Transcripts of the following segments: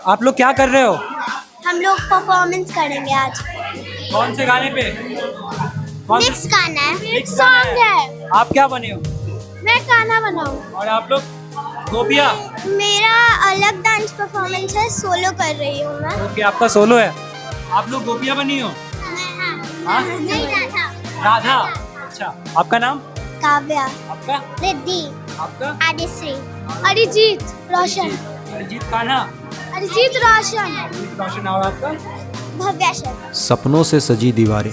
आप लोग क्या कर रहे हो? हम लोग परफॉर्मेंस करेंगे आज। कौन से गाने पे? कौन मिक्स गाना है, मिक्स सॉन्ग है। आप क्या बने हो? मैं गाना बनाऊं। और आप लोग? गोपिया? मेरा अलग डांस परफॉर्मेंस है, सोलो कर रही हूँ मैं। ओके, आपका सोलो है। आप लोग गोपिया बनी हो? हाँ? नहीं राधा। राधा। अच्छा, आपका नाम? काव्या। आपका? रिद्धि। आपका? आदिश्री। अरिजीत रोशन। अरिजीत कान्हा। अरिजीत रोशन। अरिजीत रोशन। और आपका? भव्या शर्मा। सपनों से सजी दीवारें,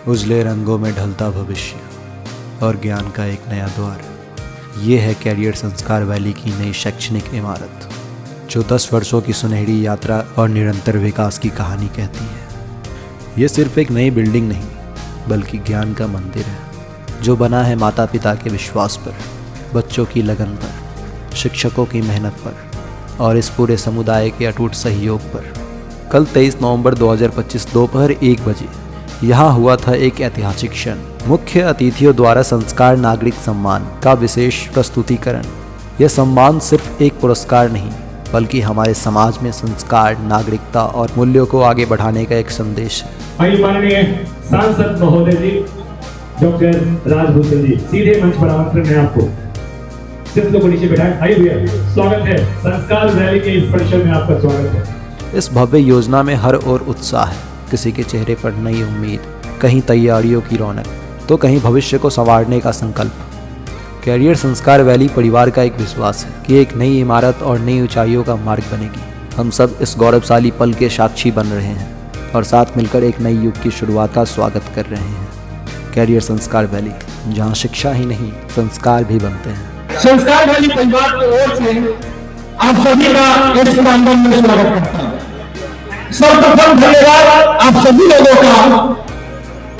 उजले रंगों में ढलता भविष्य और ज्ञान का एक नया द्वार। ये है कैरियर संस्कार वैली की नई शैक्षणिक इमारत, जो 10 वर्षों की सुनहरी यात्रा और निरंतर विकास की कहानी कहती है। ये सिर्फ एक नई बिल्डिंग नहीं, बल्कि ज्ञान का मंदिर है, जो बना है माता पिता के विश्वास पर, बच्चों की लगन पर, शिक्षकों की मेहनत पर और इस पूरे समुदाय के अटूट सहयोग पर। कल 23 नवंबर 2025 दोपहर 1 बजे यहाँ हुआ था एक ऐतिहासिक क्षण। मुख्य अतिथियों द्वारा संस्कार नागरिक सम्मान का विशेष प्रस्तुतिकरण। यह सम्मान सिर्फ एक पुरस्कार नहीं, बल्कि हमारे समाज में संस्कार, नागरिकता और मूल्यों को आगे बढ़ाने का एक संदेश है। आइए माननीय सांसद महोदय जी डॉक्टर राजभूषण जी, सीधे मंच पर आमंत्रण है आपको। सिर्फ लोगों को नीचे बैठाएं। आइए भैया, स्वागत है संस्कार रैली के इस परिसर में, आपका स्वागत है। इस भव्य योजना में हर ओर उत्साह है, किसी के चेहरे पर नई उम्मीद, कहीं तैयारियों की रौनक, तो कहीं भविष्य को संवारने का संकल्प। कैरियर संस्कार वैली परिवार का एक विश्वास है कि एक नई इमारत और नई ऊंचाइयों का मार्ग बनेगी। हम सब इस गौरवशाली पल के साक्षी बन रहे हैं और साथ मिलकर एक नई युग की शुरुआत का स्वागत कर रहे हैं। कैरियर संस्कार वैली, जहां शिक्षा ही नहीं, संस्कार भी बनते हैं। संस्कार वैली परिवार की ओर से आप सभी का इस प्रांगण में स्वागत करता हूं। सर्वप्रथम धन्यवाद आप सभी लोगों का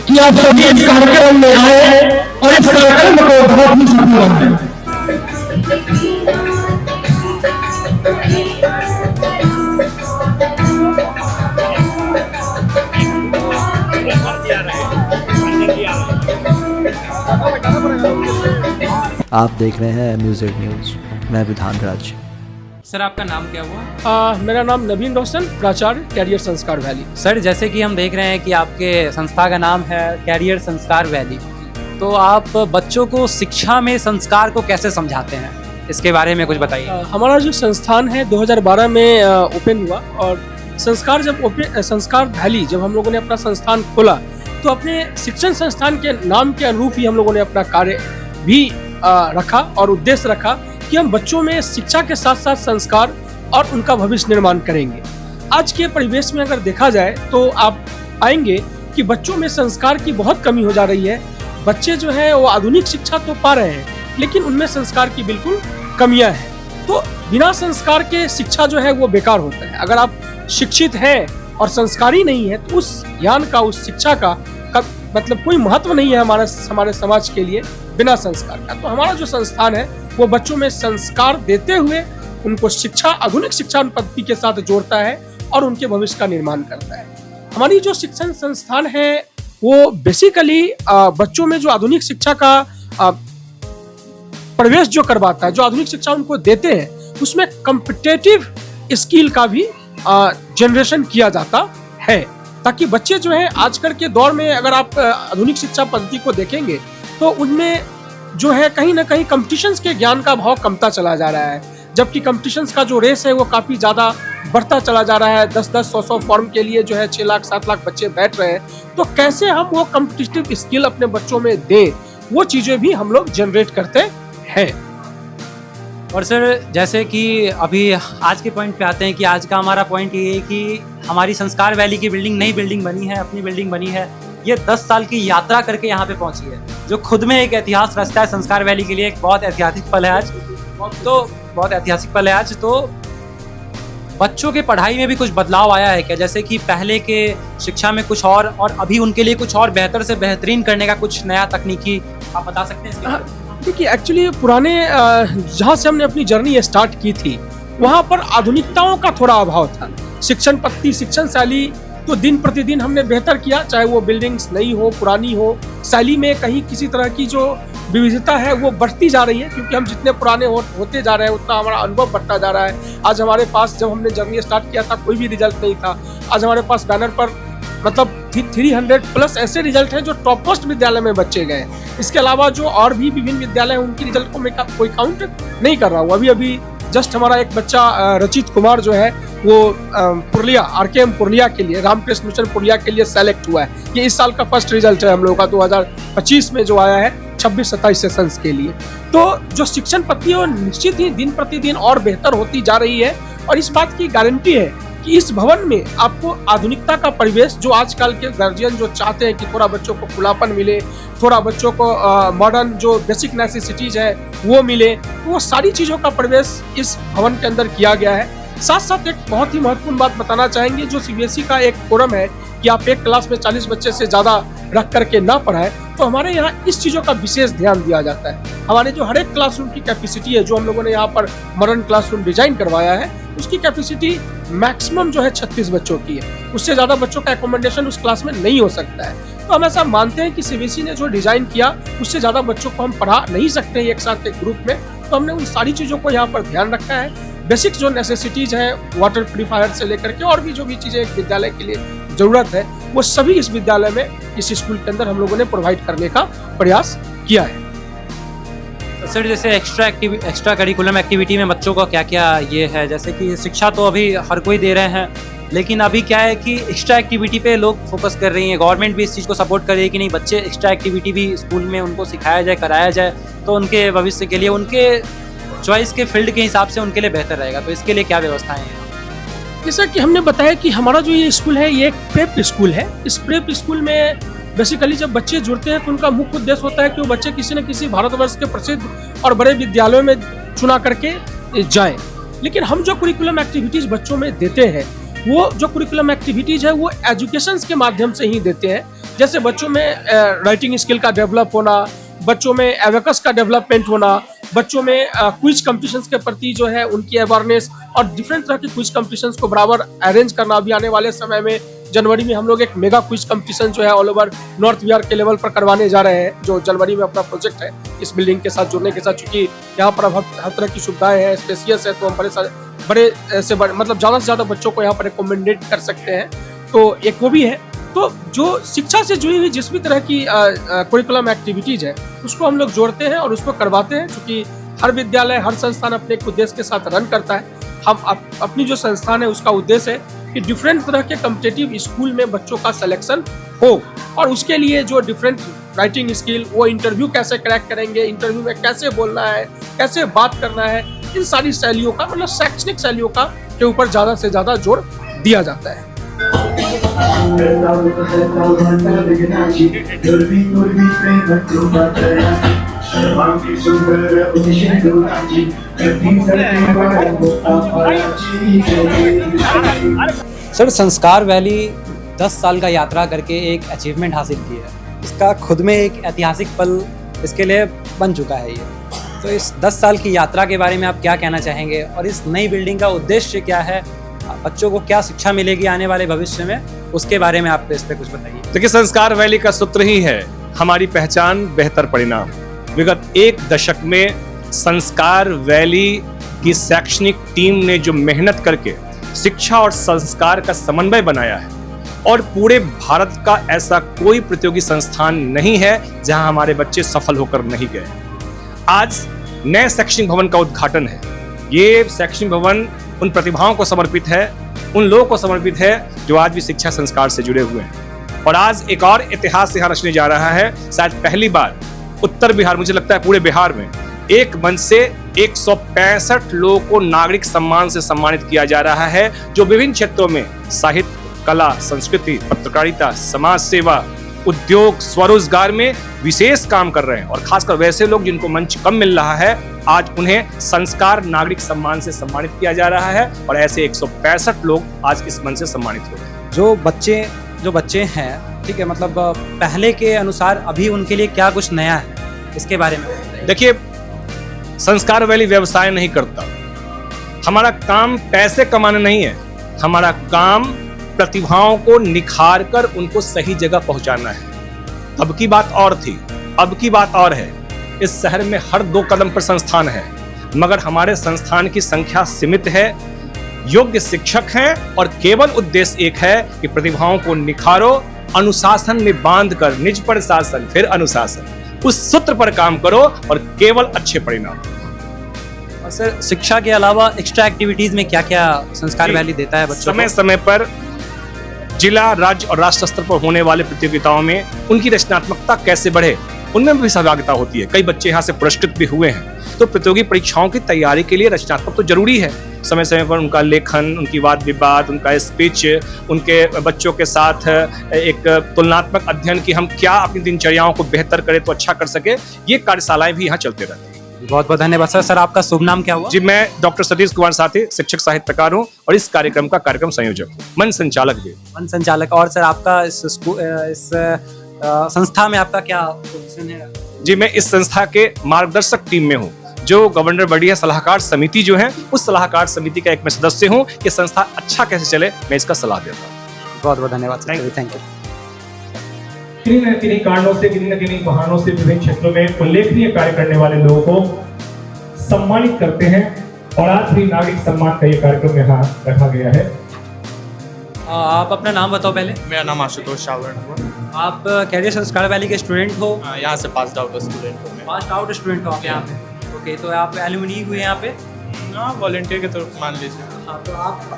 कि आप सभी इस कार्यक्रम में आए और इस कार्यक्रम को बहुत ही सफल बनाए। आप देख रहे हैं म्यूजिक न्यूज, मैं विधान राज। सर, आपका नाम क्या हुआ? मेरा नाम नवीन रोशन, प्राचार्य कैरियर संस्कार वैली। सर, जैसे कि हम देख रहे हैं कि आपके संस्था का नाम है कैरियर संस्कार वैली, तो आप बच्चों को शिक्षा में संस्कार को कैसे समझाते हैं, इसके बारे में कुछ बताइए। हमारा जो संस्थान है 2012 में ओपन हुआ और संस्कार वैली जब हम लोगों ने अपना संस्थान खोला तो अपने शिक्षण संस्थान के नाम के अनुरूप ही हम लोगों ने अपना कार्य भी रखा और उद्देश्य रखा कि हम बच्चों में शिक्षा के साथ साथ संस्कार और उनका भविष्य निर्माण करेंगे। आज के परिवेश में अगर देखा जाए तो आप पाएंगे कि बच्चों में संस्कार की बहुत कमी हो जा रही है। बच्चे जो है वो आधुनिक शिक्षा तो पा रहे हैं, लेकिन उनमें संस्कार की बिल्कुल कमियां हैं। तो बिना संस्कार के शिक्षा जो है वो बेकार होता है। अगर आप शिक्षित हैं और संस्कारी नहीं है तो उस ज्ञान का, उस शिक्षा का मतलब कोई महत्व नहीं है हमारे समाज के लिए बिना संस्कार का। तो हमारा जो संस्थान है वो बच्चों में संस्कार देते हुए उनको शिक्षा, आधुनिक शिक्षा पद्धति के साथ जोड़ता है और उनके भविष्य का निर्माण करता है। हमारी जो शिक्षण संस्थान है वो बेसिकली बच्चों में जो आधुनिक शिक्षा का प्रवेश जो करवाता है, जो आधुनिक शिक्षा उनको देते हैं, उसमें कॉम्पिटिटिव स्किल का भी जनरेशन किया जाता है, ताकि बच्चे जो है आजकल के दौर में अगर आप आधुनिक शिक्षा पद्धति को देखेंगे तो उनमें जो है कहीं ना कहीं कॉम्पिटिशन्स के ज्ञान का भाव कमता चला जा रहा है, जबकि कॉम्पिटिशन्स का जो रेस है वो काफी ज्यादा बढ़ता चला जा रहा है। 10-10, 100-100 फॉर्म के लिए जो है 6 लाख 7 लाख बच्चे बैठ रहे हैं। तो कैसे हम वो कॉम्पिटिटिव स्किल अपने बच्चों में दें, वो चीजें भी हम लोग जनरेट करते हैं। और सर, जैसे कि अभी आज के पॉइंट पे आते हैं कि आज का हमारा पॉइंट ये है कि हमारी संस्कार वैली की बिल्डिंग, नई बिल्डिंग बनी है, अपनी बिल्डिंग बनी है। ये 10 साल की यात्रा करके यहाँ पे पहुंची है, जो खुद में एक इतिहास रचता है संस्कार वैली के लिए। एक बहुत ऐतिहासिक पल है आज। तो बच्चों के पढ़ाई में भी कुछ बदलाव आया है क्या? जैसे कि पहले के शिक्षा में कुछ और अभी उनके लिए कुछ और बेहतर से बेहतरीन करने का कुछ नया तकनीकी आप बता सकते हैं इसके बारे में? देखिए, एक्चुअली पुराने जहाँ से हमने अपनी जर्नी स्टार्ट की थी वहाँ पर आधुनिकताओं का थोड़ा अभाव था। शिक्षण पद्धति, शिक्षण शैली तो दिन प्रतिदिन हमने बेहतर किया, चाहे वो बिल्डिंग्स नई हो पुरानी हो, शैली में कहीं किसी तरह की जो विविधता है वो बढ़ती जा रही है, क्योंकि हम जितने पुराने होते जा रहे हैं उतना हमारा अनुभव बढ़ता जा रहा है। आज हमारे पास, जब हमने जर्नी स्टार्ट किया था, कोई भी रिजल्ट नहीं था। आज हमारे पास बैनर पर मतलब 300 प्लस ऐसे रिजल्ट हैं जो टॉप मोस्ट विद्यालय में बच्चे गए। इसके अलावा जो और भी विभिन्न विद्यालय हैं उनकी रिजल्ट को मैं कोई काउंट नहीं कर रहा हूँ। अभी जस्ट हमारा एक बच्चा रचित कुमार जो है वो पुरलिया RKM पुरलिया के लिए, रामकृष्ण मिशन पुरलिया के लिए सेलेक्ट हुआ है। ये इस साल का फर्स्ट रिजल्ट है हम लोगों का 2025 में जो आया है 26-27 सेशंस के लिए। तो जो शिक्षण पद्धति है निश्चित ही दिन प्रतिदिन और बेहतर होती जा रही है, और इस बात की गारंटी है कि इस भवन में आपको आधुनिकता का परिवेश, जो आजकल के गार्जियन जो चाहते हैं कि थोड़ा बच्चों को खुलापन मिले, थोड़ा बच्चों को मॉडर्न जो बेसिक नेसेसिटीज है वो मिले, तो वो सारी चीज़ों का परिवेश इस भवन के अंदर किया गया है। साथ साथ एक बहुत ही महत्वपूर्ण बात बताना चाहेंगे, जो CBSE का एक फोरम है कि आप एक क्लास में 40 बच्चे से ज़्यादा रख करके ना पढ़ाएं, तो हमारे यहाँ इस चीज़ों का विशेष ध्यान दिया जाता है। हमारे जो हर एक क्लासरूम की कैपेसिटी है, जो हम लोगों ने यहाँ पर मॉडर्न क्लासरूम डिजाइन करवाया है, उसकी कैपेसिटी मैक्सिमम जो है 36 बच्चों की है। उससे ज़्यादा बच्चों का एकोमोडेशन उस क्लास में नहीं हो सकता है। तो हम ऐसा मानते हैं कि CBSE ने जो डिजाइन किया उससे ज़्यादा बच्चों को हम पढ़ा नहीं सकते एक साथ एक ग्रुप में, तो हमने उन सारी चीज़ों को यहाँ पर ध्यान रखा है। बेसिक जो नेसेसिटीज है, वाटर प्यूरिफायर से लेकर के और भी जो भी चीज़ें एक विद्यालय के लिए ज़रूरत है, वो सभी इस विद्यालय में, इस स्कूल के अंदर हम लोगों ने प्रोवाइड करने का प्रयास किया है। सर, जैसे एक्स्ट्रा करिकुलम एक्टिविटी में बच्चों का क्या क्या ये है, जैसे कि शिक्षा तो अभी हर कोई दे रहे हैं, लेकिन अभी क्या है कि एक्स्ट्रा एक्टिविटी पे लोग फोकस कर रही हैं। गवर्नमेंट भी इस चीज़ को सपोर्ट कर रही है कि नहीं, बच्चे एक्स्ट्रा एक्टिविटी भी स्कूल में उनको सिखाया जाए, कराया जाए, तो उनके भविष्य के लिए, उनके चॉइस के फील्ड के हिसाब से उनके लिए बेहतर रहेगा। तो इसके लिए क्या व्यवस्थाएं हैं? जैसा कि हमने बताया कि हमारा जो ये स्कूल है ये एक प्रेप स्कूल है। इस प्रेप स्कूल में बेसिकली जब बच्चे जुड़ते हैं तो उनका मुख्य उद्देश्य होता है कि वो बच्चे किसी न किसी भारतवर्ष के प्रसिद्ध और बड़े विद्यालयों में चुना करके जाएं। लेकिन हम जो कुरिकुलम एक्टिविटीज़ बच्चों में देते हैं, वो जो कुरिकुलम एक्टिविटीज़ है वो एजुकेशन के माध्यम से ही देते हैं। जैसे बच्चों में राइटिंग स्किल का डेवलप होना, बच्चों में एवेकस का डेवलपमेंट होना, बच्चों में क्विज कॉम्पिटिशन्स के प्रति जो है उनकी अवेयरनेस, और डिफरेंट तरह के क्विज कॉम्पिटिशन्स को बराबर अरेंज करना। अभी आने वाले समय में जनवरी में हम लोग एक मेगा क्विज कॉम्पिटिशन जो है ऑल ओवर नॉर्थ बिहार के लेवल पर करवाने जा रहे हैं, जो जनवरी में अपना प्रोजेक्ट है इस बिल्डिंग के साथ जुड़ने के साथ। चूंकि यहाँ पर हर तरह की सुविधाएं हैं, स्पेसियस है, तो हम बड़े ऐसे मतलब ज़्यादा से ज़्यादा बच्चों को यहाँ पर एकोमोडेट कर सकते हैं। तो एक वो भी है। तो जो शिक्षा से जुड़ी हुई जिस भी तरह की करिकुलम एक्टिविटीज है उसको हम लोग जोड़ते हैं और उसको करवाते हैं। क्योंकि हर विद्यालय, हर संस्थान अपने एक उद्देश्य के साथ रन करता है। हम अपनी जो संस्थान है उसका उद्देश्य है कि डिफरेंट तरह के कॉम्पिटिटिव स्कूल में बच्चों का सिलेक्शन हो, और उसके लिए जो डिफरेंट राइटिंग स्किल, वो इंटरव्यू कैसे क्रैक करेंगे, इंटरव्यू में कैसे बोलना है, कैसे बात करना है, इन सारी शैलियों का, मतलब शैक्षणिक शैलियों का के ऊपर ज़्यादा से ज़्यादा जोर दिया जाता है। सर, संस्कार वैली 10 साल का यात्रा करके एक अचीवमेंट हासिल की है। इसका खुद में एक ऐतिहासिक पल इसके लिए बन चुका है ये। तो इस 10 साल की यात्रा के बारे में आप क्या कहना चाहेंगे, और इस नई बिल्डिंग का उद्देश्य क्या है, बच्चों को क्या शिक्षा मिलेगी आने वाले भविष्य में, उसके बारे में आप इस पे कुछ बताइए। देखिए, संस्कार वैली का सूत्र ही है हमारी पहचान, बेहतर परिणाम। विगत 1 दशक में संस्कार वैली की शैक्षणिक टीम ने जो मेहनत करके शिक्षा और संस्कार का समन्वय बनाया है, और पूरे भारत का ऐसा कोई प्रतियोगी संस्थान नहीं है जहां हमारे बच्चे सफल होकर नहीं गए। आज नए शैक्षणिक भवन का उद्घाटन है। ये शैक्षणिक भवन उन प्रतिभाओं को समर्पित है, उन लोगों को समर्पित है जो आज भी शिक्षा संस्कार से जुड़े हुए हैं। और आज एक और इतिहास यहाँ रचने जा रहा है। शायद पहली बार उत्तर बिहार, मुझे लगता है पूरे बिहार में, एक मंच से 165 लोगों को नागरिक सम्मान से सम्मानित किया जा रहा है, जो विभिन्न क्षेत्रों में साहित्य, कला, संस्कृति, पत्रकारिता, समाज सेवा, उद्योग, स्वरोजगार में विशेष काम कर रहे हैं। और खासकर वैसे लोग जिनको मंच कम मिल रहा है, आज उन्हें संस्कार नागरिक सम्मान से सम्मानित किया जा रहा है। और ऐसे 165 लोग आज इस मंच से सम्मानित हो रहे हैं। जो बच्चे हैं, ठीक है, मतलब पहले के अनुसार अभी उनके लिए क्या कुछ नया है, इसके बारे में देखिए, संस्कार वैली व्यवसाय नहीं करता। हमारा काम पैसे कमाना नहीं है, हमारा काम प्रतिभाओं को निखार कर उनको सही जगह पहुंचाना है। तब की बात और थी, अब की बात और है। इस शहर में हर 2 कदम पर संस्थान है, मगर हमारे संस्थान की संख्या सीमित है, योग्य शिक्षक हैं और केवल उद्देश्य एक है कि प्रतिभाओं को निखारो, अनुशासन में बांधकर निज पर शासन फिर अनुशासन, उस सूत्र पर काम करो और केवल अच्छे परिणाम। और सर शिक्षा के अलावा एक्स्ट्रा एक्टिविटीज में क्या क्या संस्कार वैली देता है बच्चों समय समय पर जिला, राज्य और राष्ट्र स्तर पर होने वाले प्रतियोगिताओं में उनकी रचनात्मकता कैसे बढ़े, उनमें भी सहभागिता होती है। कई बच्चे यहाँ से पुरस्कृत भी हुए हैं। तो प्रतियोगी परीक्षाओं की तैयारी के लिए रचनात्मक तो जरूरी है। समय समय पर उनका लेखन, उनकी वाद विवाद, उनका स्पीच, उनके बच्चों के साथ एक तुलनात्मक अध्ययन की हम क्या अपनी दिनचर्याओं को बेहतर करें तो अच्छा कर सके, ये कार्यशालाएं भी यहाँ चलते रहती हैं। बहुत बहुत धन्यवाद सर। सर आपका शुभ नाम क्या हुआ? जी, मैं डॉक्टर सतीश कुमार साथी, शिक्षक साहित्यकार हूँ और इस कार्यक्रम का कार्यक्रम संयोजक हूँ, मन संचालक भी। मन संचालक। और सर आपका इस संस्था में आपका क्या पोजीशन है? जी, मैं इस संस्था के मार्गदर्शक टीम में हूँ, जो गवर्नर बॉडी है, सलाहकार समिति जो है, उस सलाहकार समिति का एक मैं सदस्य हूँ कि संस्था अच्छा कैसे चले, मैं इसका सलाह देता हूँ। बहुत बहुत धन्यवाद सर। Thank you. किन्हीं न किन्हीं कारणों से, किन्हीं न किन्हीं बहानों से विभिन्न क्षेत्रों में उल्लेखनीय कार्य करने वाले लोगों को सम्मानित करते हैं और आज भी नागरिक सम्मान का ये कार्यक्रम यहाँ रखा गया है। आप अपना नाम बताओ पहले। मेरा नाम आशुतोष सावरण हुआ। आप कैरियर संस्कार वैली के स्टूडेंट हो? यहाँ से पास आउट स्टूडेंट हूँ मैं। पास आउट स्टूडेंट हो आप यहाँ पे? ओके, तो आप एलुमनी हुए यहाँ पे? हाँ, वॉलंटियर के तौर पर मान लीजिए। हाँ, तो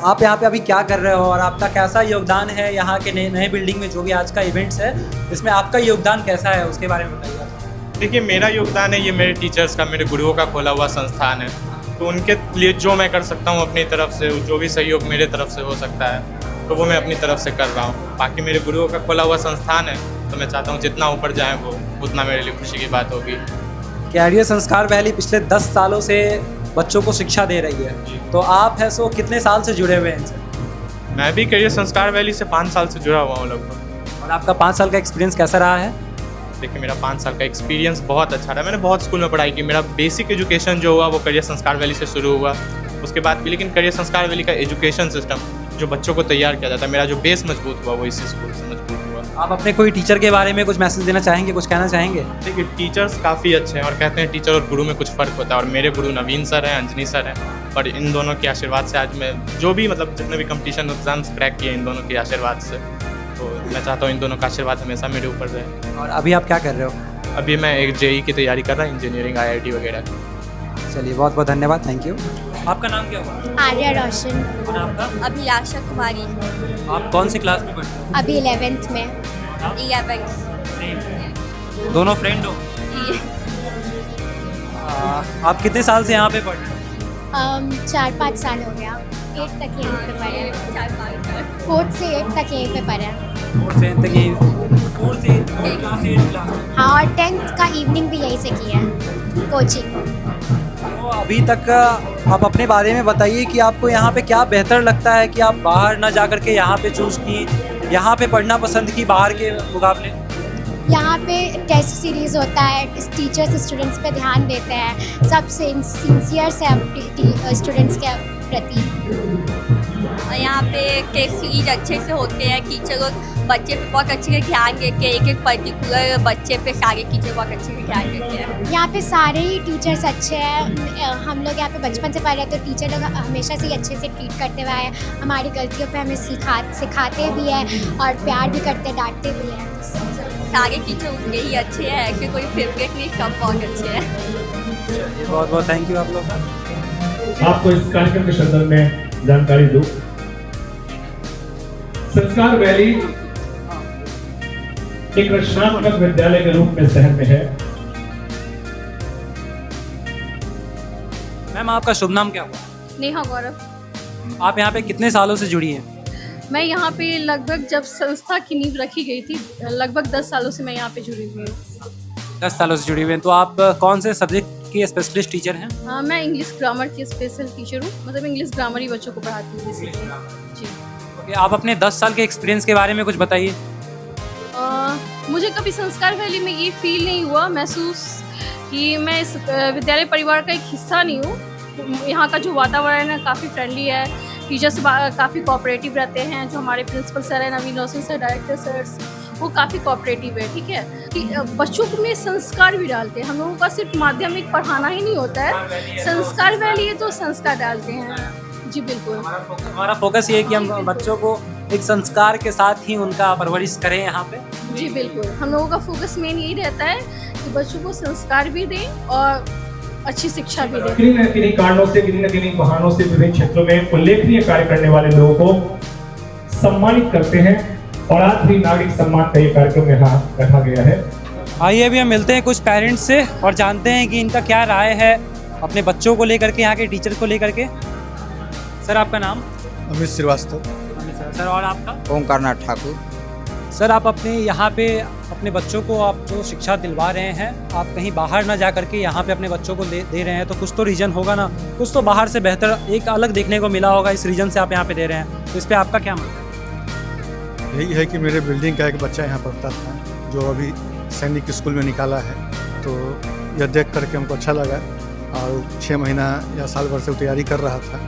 आप यहाँ पे अभी क्या कर रहे हो और आपका कैसा योगदान है यहाँ के नए बिल्डिंग में, जो भी आज का इवेंट्स है इसमें आपका योगदान कैसा है, उसके बारे में बताइए। देखिए, मेरा योगदान है, ये मेरे टीचर्स का, मेरे गुरुओं का खोला हुआ संस्थान है, तो उनके लिए जो मैं कर सकता हूँ अपनी तरफ से, जो भी सहयोग मेरे तरफ से हो सकता है तो वो मैं अपनी तरफ से कर रहा हूँ। बाकी मेरे गुरुओं का खोला हुआ संस्थान है, तो मैं चाहता हूँ जितना ऊपर जाए वो उतना मेरे लिए खुशी की बात होगी। कैरियर संस्कार वैली पिछले 10 सालों से बच्चों को शिक्षा दे रही है, तो आप है सो कितने साल से जुड़े हुए हैं इनसे? मैं भी करियर संस्कार वैली से 5 साल से जुड़ा हुआ हूँ लगभग। और आपका 5 साल का एक्सपीरियंस कैसा रहा है? देखिए, मेरा 5 साल का एक्सपीरियंस बहुत अच्छा रहा। मैंने बहुत स्कूल में पढ़ाई की, मेरा बेसिक एजुकेशन जो हुआ वो करियर संस्कार वैली से शुरू हुआ, उसके बाद भी। लेकिन करियर संस्कार वैली का एजुकेशन सिस्टम जो बच्चों को तैयार किया जाता है, मेरा जो बेस मजबूत हुआ वो इसी स्कूल से मजबूत हुआ। आप अपने कोई टीचर के बारे में कुछ मैसेज देना चाहेंगे, कुछ कहना चाहेंगे? देखिए, टीचर्स काफ़ी अच्छे हैं और कहते हैं टीचर और गुरु में कुछ फ़र्क होता है, और मेरे गुरु नवीन सर हैं, अंजनी सर हैं, और इन दोनों के आशीर्वाद से आज मैं जो भी जितने भी कंपटीशन एग्जाम्स क्रैक किए इन दोनों के आशीर्वाद से, तो मैं चाहता हूँ इन दोनों का आशीर्वाद हमेशा मेरे ऊपर रहे। और अभी आप क्या कर रहे हो? अभी मैं एक जेई की तैयारी कर रहा हूँ, इंजीनियरिंग IIT वगैरह। चलिए, बहुत बहुत धन्यवाद, थैंक यू। आपका नाम क्या हुआ? आर्या रोशन। और आपका? अभिलाषा कुमारी। आप कौन सी क्लास में पढ़ते हो? अभी 11th में। 11th। दोनों फ्रेंड हो? आप कितने साल से यहाँ पे पढ़ रहे हो? 4-5 साल हो गया। 8 तक यहीं पे पढ़े। 4th से 8 तक यहीं पे पढ़े। 4 से 8 तक यहीं? 4 से 8 क्लास? हाँ, और 10th का इवनिंग भी यहीं से किया है, कोचिंग। तो अभी तक आप अपने बारे में बताइए कि आपको यहाँ पे क्या बेहतर लगता है कि आप बाहर ना जा करके यहाँ पे चूज़ की, यहाँ पे पढ़ना पसंद की बाहर के मुकाबले? यहाँ पे टेस्ट सीरीज होता है, टीचर्स स्टूडेंट्स पे ध्यान देते हैं, सब सिंसियर से स्टूडेंट्स के प्रति। यहाँ पे टेस्ट सीरीज अच्छे से होते हैं, टीचर लोग बच्चे पे बहुत अच्छे से ध्यान देते हैं, एक पर्टिकुलर बच्चे पे सारे टीचर बहुत अच्छे से ध्यान देते हैं। यहाँ पे सारे ही टीचर्स अच्छे हैं। हम लोग यहाँ पे बचपन से पढ़ रहे, तो टीचर लोग हमेशा से अच्छे से ट्रीट करते हुए आए, हमारी गलतियों पे हमें सिखाते भी हैं और प्यार भी करते, डांटते भी हैं। सारे टीचर उनके ही अच्छे हैं, ऐसे कोई फेवरेट नहीं, सब बहुत अच्छे हैं। बहुत बहुत थैंक यू आप लोग का। आपको इस कार्यक्रम के संदर्भ में जानकारी दूं, संस्कार वैली एक रचनात्मक विद्यालय के रूप में शहर में है। मैम, आपका शुभ नाम क्या हुआ? नेहा गौरव। आप यहाँ पे कितने सालों से जुड़ी हैं? मैं यहाँ पे लगभग जब संस्था की नींव रखी गई थी, लगभग 10 सालों से मैं यहाँ पे जुड़ी हुई हूँ। 10 सालों से जुड़ी हुई हैं। तो आप कौन से सब्जेक्ट की स्पेशलिस्ट टीचर हैं? हाँ, मैं इंग्लिश ग्रामर की स्पेशल टीचर हूँ, मतलब इंग्लिश ग्रामर ही बच्चों को पढ़ाती हूँ बेसिकली। जी। ओके, आप अपने 10 साल के एक्सपीरियंस के बारे में कुछ बताइए। मुझे कभी संस्कार वैली में ये फील नहीं हुआ महसूस कि मैं इस विद्यालय परिवार का एक हिस्सा नहीं हूँ। यहाँ का जो वातावरण है काफ़ी फ्रेंडली है, टीचर्स काफ़ी कोऑपरेटिव रहते हैं। जो हमारे प्रिंसिपल सर हैं, नवीन रोशन सर, डायरेक्टर सर, वो काफ़ी कोऑपरेटिव है। ठीक है कि बच्चों में संस्कार भी डालते हैं। हम लोगों का सिर्फ माध्यमिक पढ़ाना ही नहीं होता है, संस्कार वैली है तो संस्कार डालते हैं। जी बिल्कुल, हमारा फोकस ये है कि हम बच्चों को एक संस्कार के साथ ही उनका परवरिश करें यहाँ पे। जी बिल्कुल, हम लोगों का फोकस मेन यही रहता है कि बच्चों को संस्कार भी दें और अच्छी शिक्षा भी दें। किन्हीं न किन्हीं कारणों से, किन्हीं न किन्हीं बहानों से विभिन्न क्षेत्रों में उल्लेखनीय कार्य करने वाले लोगों को सम्मानित करते हैं और आज भी नागरिक सम्मान का ये कार्यक्रम यहाँ रखा गया है। आइए अभी हम मिलते हैं कुछ पेरेंट्स से और जानते हैं कि इनका क्या राय है अपने बच्चों को लेकर के, यहाँ के टीचर को लेकर के। सर आपका नाम? अमित श्रीवास्तव। सर और आपका? ओमकारनाथ ठाकुर। सर आप अपने यहाँ पे अपने बच्चों को आप जो शिक्षा दिलवा रहे हैं, आप कहीं बाहर ना जा करके यहाँ पे अपने बच्चों को दे रहे हैं, तो कुछ तो रीज़न होगा ना, कुछ तो बाहर से बेहतर एक अलग देखने को मिला होगा, इस रीज़न से आप यहाँ पे दे रहे हैं, तो इस पर आपका क्या मानना है? यही है कि मेरे बिल्डिंग का एक बच्चा यहाँ पढ़ता था जो अभी सैनिक स्कूल में निकाला है, तो यह देख करके हमको अच्छा लगा और 6 महीना या साल भर से तैयारी कर रहा था,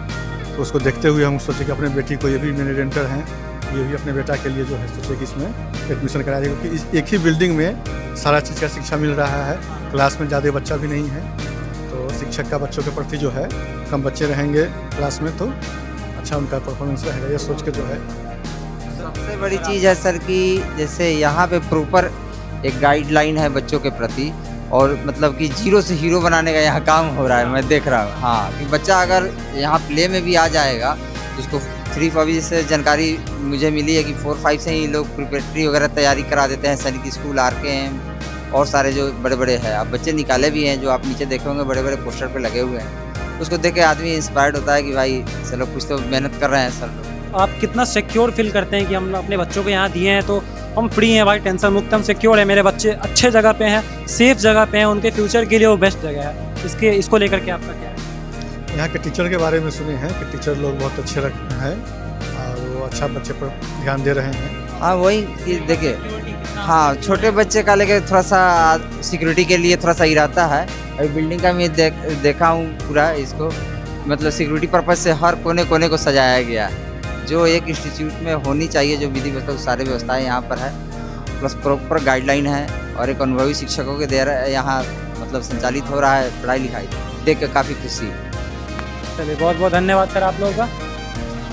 तो उसको देखते हुए हम सोचे कि अपने बेटी को, ये भी मेरे रेंटर हैं, ये भी अपने बेटा के लिए जो है सोचे कि इसमें एडमिशन करा दें, क्योंकि एक ही बिल्डिंग में सारा चीज़ का शिक्षा मिल रहा है, क्लास में ज़्यादा बच्चा भी नहीं है, तो शिक्षक का बच्चों के प्रति जो है कम बच्चे रहेंगे क्लास में तो अच्छा उनका परफॉर्मेंस रहेगा, ये सोच के जो है। सबसे बड़ी चीज़ है सर कि जैसे यहाँ पे प्रॉपर एक गाइडलाइन है बच्चों के प्रति, और मतलब कि जीरो से हीरो बनाने का यहाँ काम हो रहा है, मैं देख रहा हूँ। हाँ, कि बच्चा अगर यहाँ प्ले में भी आ जाएगा तो उसको सिर्फ अभी से जानकारी मुझे मिली है कि 4-5 से ही लोग प्रिपरेटरी वगैरह तैयारी करा देते हैं, सैनिक स्कूल, RKM और सारे जो बड़े बड़े हैं। अब बच्चे निकाले भी हैं, जो आप नीचे देखे होंगे बड़े बड़े पोस्टर पे लगे हुए हैं, उसको देख के आदमी इंस्पायर्ड होता है कि भाई चलो कुछ तो मेहनत कर रहे हैं सर लोग। आप कितना सिक्योर फील करते हैं कि हम अपने बच्चों को यहाँ दिए हैं तो हम फ्री हैं भाई, टेंशन मुक्त, हम सिक्योर है, मेरे बच्चे अच्छे जगह पे हैं, सेफ जगह पे हैं, उनके फ्यूचर के लिए वो बेस्ट जगह है। इसको लेकर के आपका क्या है? यहाँ के टीचर के बारे में सुने हैं कि टीचर लोग बहुत अच्छे हैं और वो अच्छा बच्चे पर ध्यान दे रहे हैं। हाँ वही कि देखिए, हाँ छोटे बच्चे का लेके थोड़ा सा सिक्योरिटी के लिए थोड़ा सही रहता है। अभी बिल्डिंग का मैं देखा हूँ पूरा इसको, मतलब सिक्योरिटी पर्पज से हर कोने कोने को सजाया गया है, जो एक इंस्टीट्यूट में होनी चाहिए, जो विधि व्यवस्था सारी व्यवस्थाएं यहाँ पर है, प्लस प्रॉपर गाइडलाइन है और एक अनुभवी शिक्षकों के द्वारा यहाँ मतलब संचालित हो रहा है पढ़ाई लिखाई, देख कर काफ़ी खुशी है। चलिए बहुत बहुत धन्यवाद सर आप लोगों का।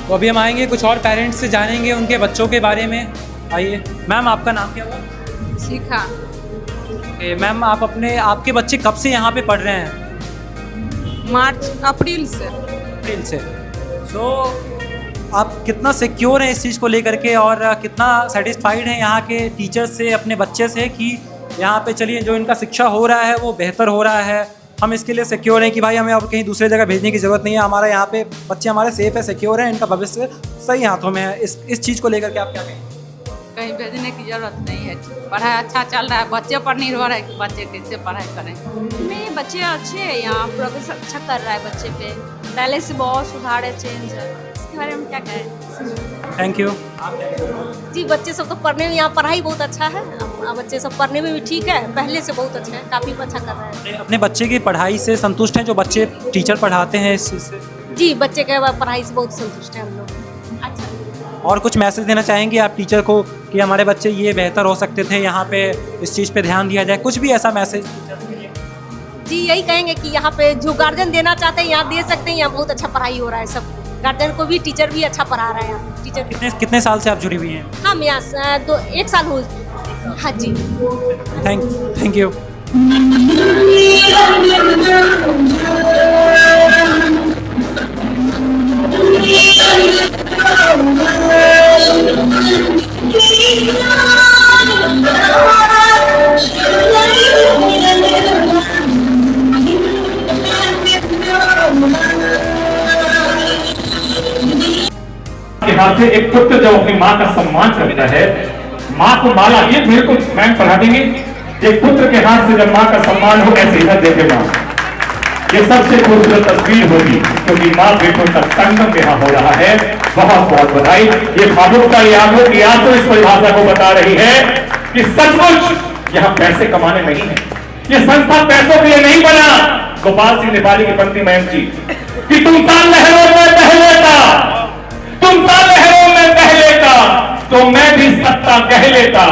तो अभी हम आएंगे कुछ और पेरेंट्स से जानेंगे उनके बच्चों के बारे में। आइए मैम, आपका नाम क्या हुआ? शिखा। मैम आपके बच्चे कब से यहाँ पे पढ़ रहे हैं? अप्रैल से। तो आप कितना सिक्योर हैं इस चीज़ को लेकर के और कितना सेटिस्फाइड हैं यहाँ के टीचर्स से, अपने बच्चे से कि यहाँ पे चलिए जो इनका शिक्षा हो रहा है वो बेहतर हो रहा है, हम इसके लिए सिक्योर हैं कि भाई हमें अब कहीं दूसरे जगह भेजने की ज़रूरत नहीं है, हमारा यहाँ पे बच्चे हमारे सेफ है, सिक्योर हैं, इनका भविष्य सही हाथों में है। इस चीज़ को लेकर के आप क्या कहें? कहीं भेजने की ज़रूरत नहीं है, पढ़ाई अच्छा चल रहा है, बच्चे पर निर्भर है कि बच्चे कैसे पढ़ाई करें। मेरे बच्चे अच्छे हैं, यहाँ प्रोग्रेस अच्छा कर रहा है बच्चे पे, पहले से बहुत सुधार है, चेंज है, इसके बारे में क्या कहें? Thank you. जी बच्चे सब तो पढ़ने में, यहाँ पढ़ाई बहुत अच्छा है, बच्चे सब पढ़ने में भी ठीक है, पहले से बहुत अच्छा है, काफ़ी अच्छा कर रहे हैं। अपने बच्चे की पढ़ाई से संतुष्ट हैं जो बच्चे टीचर पढ़ाते हैं इस चीज़ से? जी बच्चे के पढ़ाई से बहुत संतुष्ट हैं हम लोग। अच्छा, और कुछ मैसेज देना चाहेंगे आप टीचर को कि हमारे बच्चे ये बेहतर हो सकते थे, यहाँ पे इस चीज़ पे ध्यान दिया जाए, कुछ भी ऐसा मैसेज? जी यही कहेंगे कि यहाँ पे जो गार्जियन देना चाहते हैं यहाँ दे सकते हैं, यहाँ बहुत अच्छा पढ़ाई हो रहा है, सब गार्जियन को भी टीचर भी अच्छा पढ़ा रहा है यहाँ। टीचर कितने साल से आप जुड़ी हुई हैं? हम यहाँ 1 साल हो। हाँ जी, थैंक यू। के हाथ से एक पुत्र जब अपनी माँ का सम्मान करता है, माँ को माला, ये मेरे को मैम पढ़ा देंगे, एक पुत्र के हाथ से जब माँ का सम्मान हो, ऐसे इधर देखे माँ, ये सबसे खूबसूरत तस्वीर होगी, क्योंकि माँ बेटों का संगम यहाँ हो रहा है। बहुत बहुत बधाई। ये भावुकता, ये आंखों की आंसू इस परिभाषा को बता रही है कि सचमुच यहाँ पैसे कमाने नहीं है, ये संस्था पैसों के लिए नहीं बना। गोपाल सिंह नेपाली की पंक्ति मैम जी कि तुम सा लहरों में बह लेता, तुम सा लहरों में बह लेता तो मैं भी सत्ता कह लेता,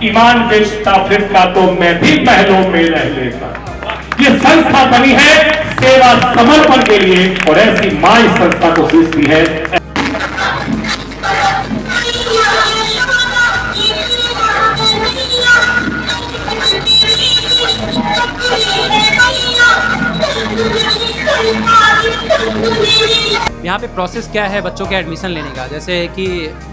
ईमान बेचता फिरता तो मैं भी महलों में रह लेता। ये संस्था बनी है सेवा समर्पण के लिए और ऐसी मां इस संस्था को सीखती है। यहाँ पे प्रोसेस क्या है बच्चों के एडमिशन लेने का? जैसे कि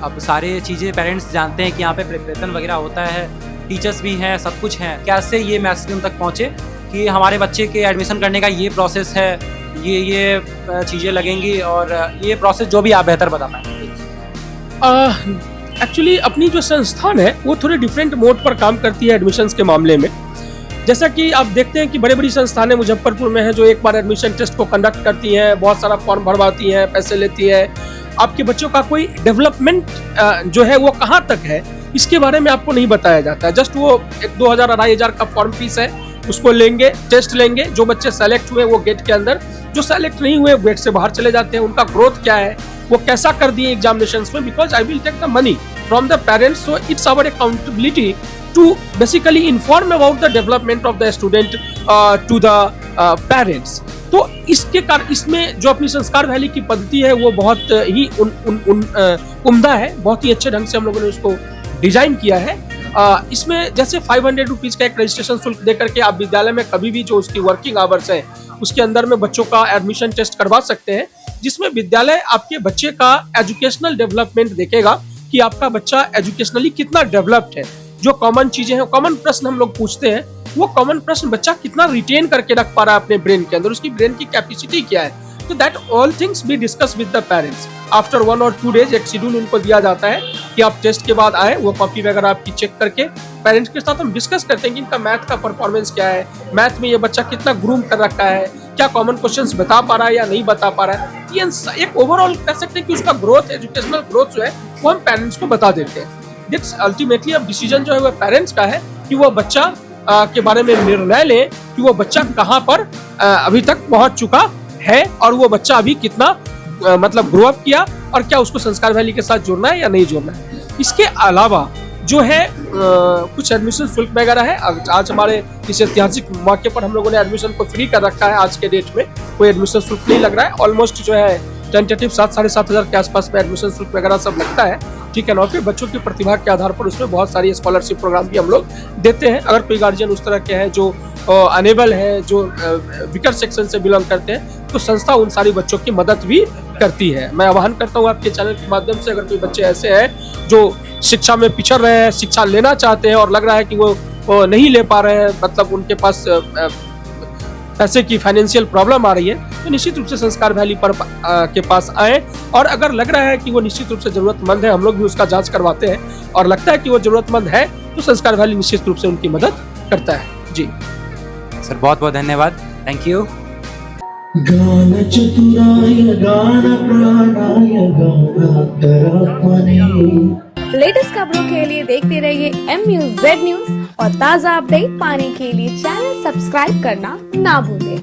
अब सारे चीज़ें पेरेंट्स जानते हैं कि यहाँ पे प्रिपरेशन वगैरह होता है, टीचर्स भी हैं, सब कुछ हैं। कैसे ये मैसेज उन तक पहुँचे कि हमारे बच्चे के एडमिशन करने का ये प्रोसेस है, ये चीज़ें लगेंगी, और ये प्रोसेस जो भी आप बेहतर बता पाएंगे। एक्चुअली अपनी जो संस्थान है वो थोड़ी डिफरेंट मोड पर काम करती है एडमिशन्स के मामले में। जैसा कि आप देखते हैं कि बड़ी बड़ी संस्थानें मुजफ्फरपुर में हैं जो एक बार एडमिशन टेस्ट को कंडक्ट करती हैं, बहुत सारा फॉर्म भरवाती हैं, पैसे लेती है। आपके बच्चों का कोई डेवलपमेंट जो है वो कहाँ तक है इसके बारे में आपको नहीं बताया जाता है। जस्ट वो 2000-2500 का फॉर्म फीस है, उसको लेंगे, टेस्ट लेंगे, जो बच्चे सेलेक्ट हुए वो गेट के अंदर, जो सेलेक्ट नहीं हुए गेट से बाहर चले जाते हैं। उनका ग्रोथ क्या है, वो कैसा कर दिए एग्जामिनेशंस में, because I will take the money from the parents, so it's our accountability to basically inform about the development of the student to the parents। तो इसके कारण इसमें जो अपनी संस्कार वैली की पद्धति है वो बहुत ही उम्दा है, बहुत ही अच्छे ढंग से हम लोगों ने उसको डिजाइन किया है। इसमें जैसे 500 रुपीज का एक रजिस्ट्रेशन शुल्क देकर के आप विद्यालय में कभी भी जो उसकी वर्किंग आवर्स है उसके अंदर में बच्चों का एडमिशन टेस्ट करवा सकते हैं, जिसमें विद्यालय आपके बच्चे का एजुकेशनल डेवलपमेंट देखेगा कि आपका बच्चा एजुकेशनली कितना डेवलप्ड है। जो कॉमन चीजें हैं, कॉमन प्रश्न हम लोग पूछते हैं, वो कॉमन प्रश्न बच्चा कितना रिटेन करके रख पा रहा है अपने ब्रेन के अंदर, उसकी ब्रेन की कैपेसिटी क्या है। तो that all things be discuss with the parents after 1 और 2 डेज। एक शेड्यूल उनको दिया जाता है कि आप टेस्ट के बाद आए, वो कॉपी वगैरह आपकी चेक करके पेरेंट्स के साथ हम डिस्कस करते हैं कि इनका मैथ का परफॉर्मेंस क्या है, मैथ में ये बच्चा कितना ग्रूम कर रखा है, क्या कॉमन क्वेश्चंस बता पा रहा है या नहीं बता पा रहा है। ये एक ओवरऑल कह सकते हैं कि उसका ग्रोथ, एजुकेशनल ग्रोथ जो है वो हम पेरेंट्स को बता देते हैं। अल्टीमेटली अब डिसीजन जो है वो पेरेंट्स का है कि वो बच्चा के बारे में निर्णय लें कि वो बच्चा कहाँ पर अभी तक पहुंच चुका है और वो बच्चा अभी कितना मतलब ग्रो अप किया और क्या उसको संस्कार वैली के साथ जुड़ना है या नहीं जुड़ना है। इसके अलावा जो है कुछ एडमिशन शुल्क वगैरह है। आज हमारे इस ऐतिहासिक मौके पर हम लोगों ने एडमिशन को फ्री कर रखा है। आज के डेट में कोई एडमिशन शुल्क नहीं लग रहा है। ऑलमोस्ट जो है टेंटेटिव 7-7,500 के आसपास में एडमिशन शुल्क वगैरह सब लगता है, ठीक है ना। फिर बच्चों की प्रतिभा के आधार पर उसमें बहुत सारी स्कॉलरशिप प्रोग्राम भी हम लोग देते हैं। अगर कोई गार्जियन उस तरह के हैं जो अनेबल है, जो वीकर सेक्शन से बिलोंग करते हैं, तो संस्था उन सारी बच्चों की मदद भी करती है। मैं आह्वान करता हूँ आपके चैनल के माध्यम से, अगर कोई बच्चे ऐसे हैं जो शिक्षा में पिछड़ रहे हैं, शिक्षा लेना चाहते हैं और लग रहा है कि वो नहीं ले पा रहे हैं, मतलब उनके पास पैसे की फाइनेंशियल प्रॉब्लम आ रही है, तो निश्चित रूप से संस्कार वैली पर के पास आए। और अगर लग रहा है कि वो निश्चित रूप से जरूरतमंद है, हम लोग भी उसका जांच करवाते हैं, और लगता है कि वो जरूरतमंद है तो संस्कार वैली निश्चित रूप से उनकी मदद करता है। जी सर, बहुत बहुत धन्यवाद, थैंक यू। गान चतुराय गान प्राणाय गानांतरात्मने। लेटेस्ट खबरों के लिए देखते रहिए MUZ न्यूज और ताज़ा अपडेट पाने के लिए चैनल सब्सक्राइब करना ना भूलें।